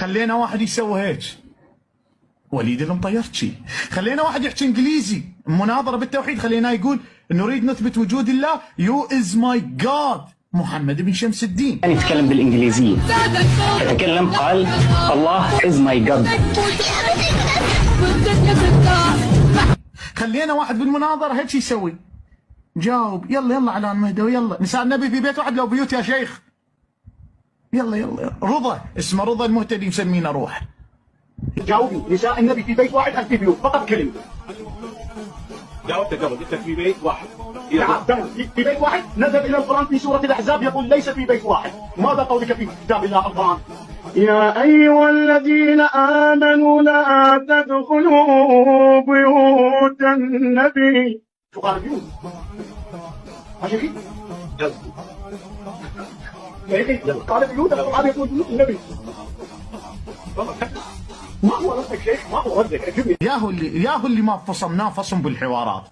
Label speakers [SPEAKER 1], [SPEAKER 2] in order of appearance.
[SPEAKER 1] خلينا واحد يسوي هيك وليد المطيرتشي، خلينا واحد يحكي انجليزي مناظره بالتوحيد، خلينا يقول نريد نثبت وجود الله يو از ماي جاد محمد بن شمس الدين.
[SPEAKER 2] كان يتكلم بالانجليزيه، فتكلم قال الله از ماي جاد.
[SPEAKER 1] خلينا واحد بالمناظره هيك يسوي، جاوب يلا يلا على المهدوي، يلا نساء النبي في بيت واحد لو بيوت يا شيخ، يلا يلا. رضا اسمه رضا المهتدي مسمينا روح.
[SPEAKER 3] جاوبني، نساء النبي في بيت واحد أم في بيوت؟ فقط كلمة.
[SPEAKER 4] جاوبت قبل، قلت في بيت واحد.
[SPEAKER 3] في بيت واحد. نزل إلى القرآن في سورة الأحزاب يقول ليس في بيت واحد. ماذا قولك في كتاب الله القرآن؟ يا أيها الذين آمنوا لا تدخلوا بيوت النبي. شو قال بيوت؟ ماشي قال بيوت القرآن يقول بيوت النبي. ما هو ردك شيخ؟ ما هو ردك؟
[SPEAKER 1] ياهو اللي ما فصمناه فصم بالحوارات.